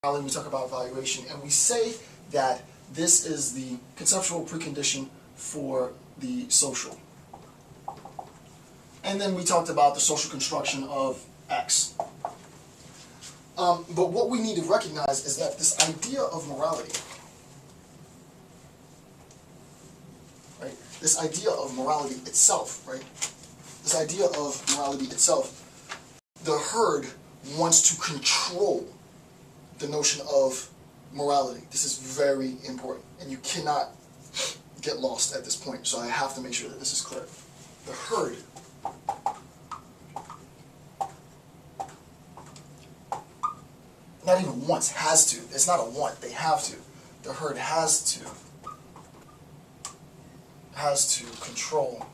we talk about evaluation, and we say that this is the conceptual precondition for the social. And then we talked about the social construction of X. But what we need to recognize is that this idea of morality, right? This idea of morality itself, right? This idea of morality itself, the herd wants to control the notion of morality. This is very important, and you cannot get lost at this point, so I have to make sure that this is clear. The herd not even wants, has to. It's not a want, they have to. The herd has to control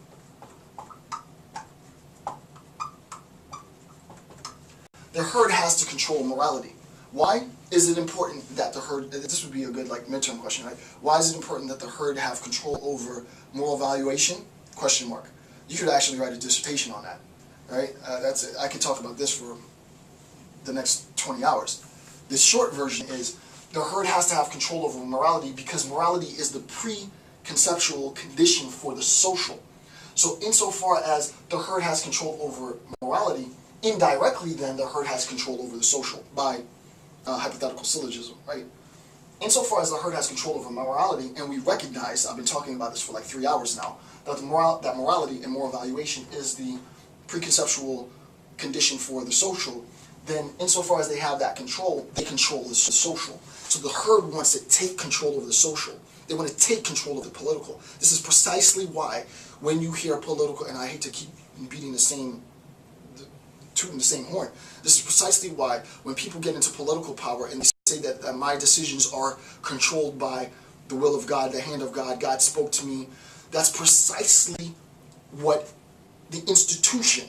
the herd has to control morality. Why is it important that the herd, this would be a good midterm question, right? Why is it important that the herd have control over moral valuation? Question mark. You could actually write a dissertation on that, right? That's it. I could talk about this for the next 20 hours. The short version is the herd has to have control over morality because morality is the pre-conceptual condition for the social. So insofar as the herd has control over morality, indirectly then the herd has control over the social by hypothetical syllogism, right? Insofar as the herd has control over morality, and we recognize, I've been talking about this for 3 hours now, that that morality and moral valuation is the preconceptual condition for the social, then insofar as they have that control, they control the social. So the herd wants to take control over the social. They want to take control of the political. This is precisely why when you hear political, and I hate to keep beating the same, tooting the same horn, this is precisely why when people get into political power and they say that my decisions are controlled by the will of God, the hand of God, God spoke to me, that's precisely what the institution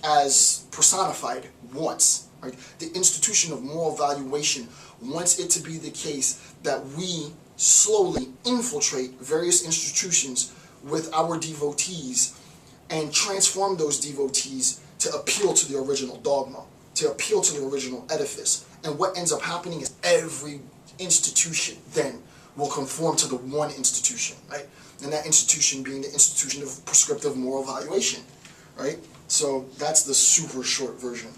as personified wants, right? The institution of moral valuation wants it to be the case that we slowly infiltrate various institutions with our devotees and transform those devotees to appeal to the original dogma, to appeal to the original edifice. And what ends up happening is every institution then will conform to the one institution, right? And that institution being the institution of prescriptive moral valuation, right? So that's the super short version.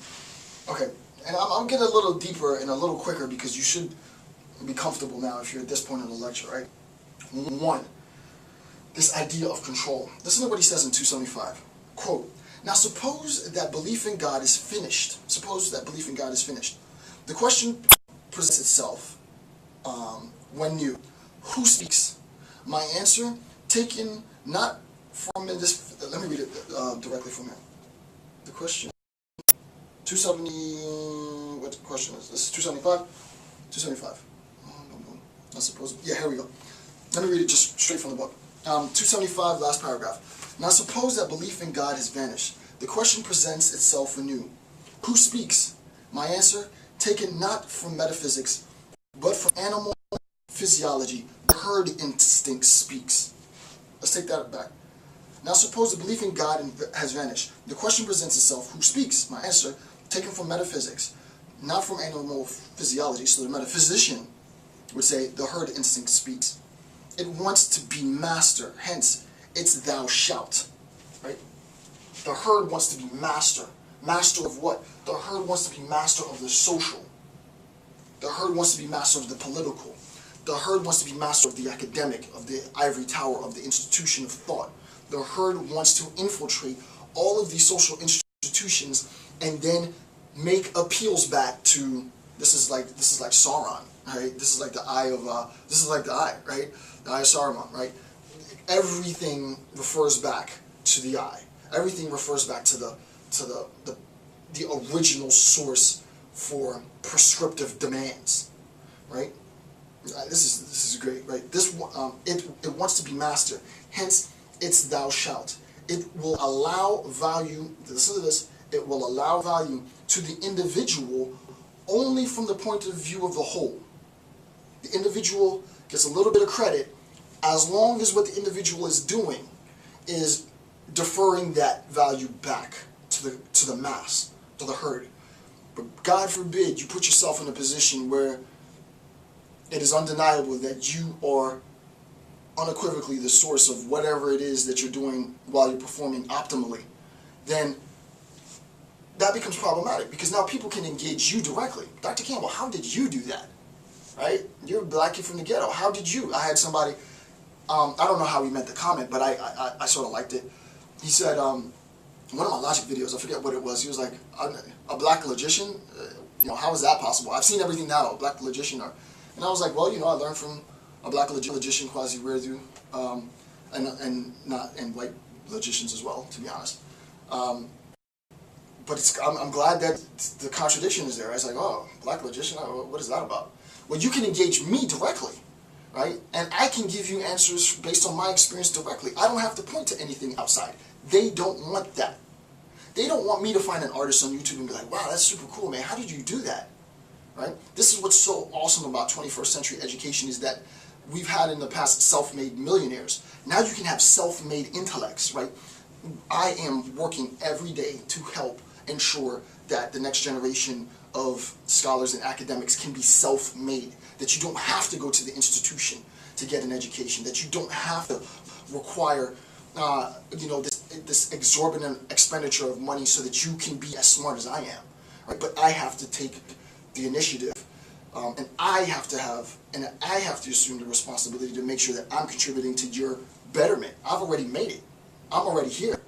Okay, and I'm getting a little deeper and a little quicker because you should be comfortable now if you're at this point in the lecture, right? 1, this idea of control. Listen to what he says in 275. Quote, now suppose that belief in God is finished. Suppose that belief in God is finished. The question presents itself when new. Who speaks? My answer, taken not from this, let me read it directly from here. The question, 270, what the question is? This is 275? 275. Not supposed to, yeah, here we go. Let me read it just straight from the book. 275, last paragraph. Now suppose that belief in God has vanished. The question presents itself anew. Who speaks? My answer, taken not from metaphysics, but from animal physiology. The herd instinct speaks. Let's take that back. Now suppose the belief in God has vanished. The question presents itself, who speaks? My answer, taken from metaphysics, not from animal physiology. So the metaphysician would say the herd instinct speaks. It wants to be master, hence it's thou shalt, right? The herd wants to be master. Master of what? The herd wants to be master of the social. The herd wants to be master of the political. The herd wants to be master of the academic, of the ivory tower, of the institution of thought. The herd wants to infiltrate all of these social institutions and then make appeals back to, this is like Sauron, right? This is like the eye of right? The eye of Saruman, right? Everything refers back to the eye. Everything refers back to the original source for prescriptive demands, right? This is great, right? It wants to be master. Hence, it's thou shalt. It will allow value. Listen to this. It will allow value to the individual only from the point of view of the whole. The individual gets a little bit of credit as long as what the individual is doing is deferring that value back to the mass, to the herd. But God forbid you put yourself in a position where it is undeniable that you are unequivocally the source of whatever it is that you're doing while you're performing optimally, then that becomes problematic, because now people can engage you directly. Dr. Campbell, how did you do that? Right? You're a black kid from the ghetto. How did you? I had somebody, I don't know how he meant the comment, but I sort of liked it. He said, one of my logic videos, I forget what it was, he was like, a black logician? How is that possible? I've seen everything now, a black logician. And I was like, well, I learned from a black logician, Kwasi Wiredu, and white logicians as well, to be honest. But I'm glad that the contradiction is there. I was like, oh, black logician, what is that about? Well, you can engage me directly, right? And I can give you answers based on my experience directly. I don't have to point to anything outside. They don't want that. They don't want me to find an artist on YouTube and be like, wow, that's super cool, man. How did you do that? Right? This is what's so awesome about 21st century education, is that we've had in the past self-made millionaires. Now you can have self-made intellects, right? I am working every day to help ensure that the next generation of scholars and academics can be self-made, that you don't have to go to the institution to get an education, that you don't have to require this exorbitant expenditure of money so that you can be as smart as I am, right? But I have to take the initiative, and I have to assume the responsibility to make sure that I'm contributing to your betterment. I've already made it. I'm already here.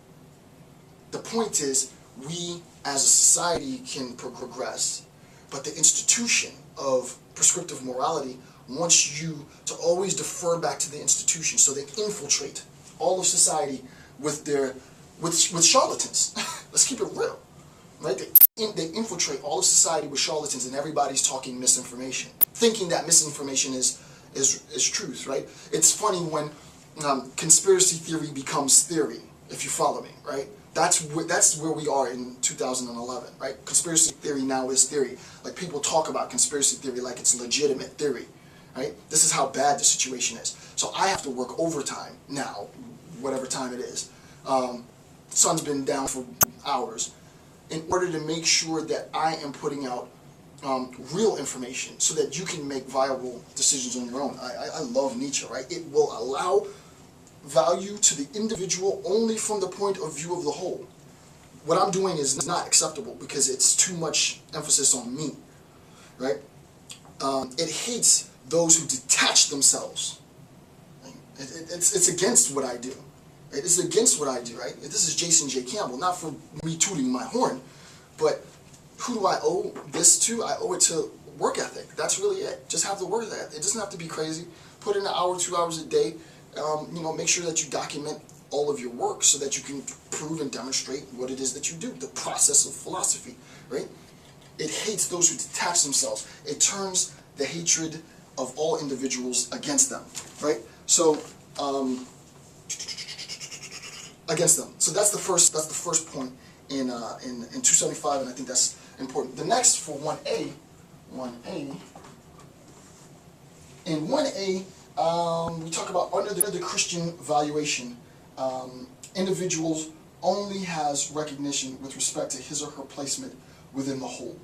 The point is, we as a society can progress, but the institution of prescriptive morality wants you to always defer back to the institution, so they infiltrate all of society with charlatans. Let's keep it real, right? They infiltrate all of society with charlatans, and everybody's talking misinformation, thinking that misinformation is truth, right? It's funny when conspiracy theory becomes theory, if you follow me, right? That's where we are in 2011, right? Conspiracy theory now is theory. Like, people talk about conspiracy theory like it's legitimate theory, right? This is how bad the situation is. So I have to work overtime now, whatever time it is. Sun's been down for hours, in order to make sure that I am putting out real information so that you can make viable decisions on your own. I love Nietzsche, right? It will allow value to the individual only from the point of view of the whole. What I'm doing is not acceptable because it's too much emphasis on me, right? It hates those who detach themselves. It's against what I do. Right? It's against what I do, right? This is Jason J. Campbell, not for me tooting my horn, but who do I owe this to? I owe it to work ethic. That's really it. Just have the work ethic. It doesn't have to be crazy. Put in an hour, 2 hours a day. Make sure that you document all of your work so that you can prove and demonstrate what it is that you do, the process of philosophy, right? It hates those who detach themselves. It turns the hatred of all individuals against them, right? So, against them. So that's the first point in 275, and I think that's important. The next, for 1A, in 1A, we talk about under the Christian valuation, individuals only has recognition with respect to his or her placement within the whole.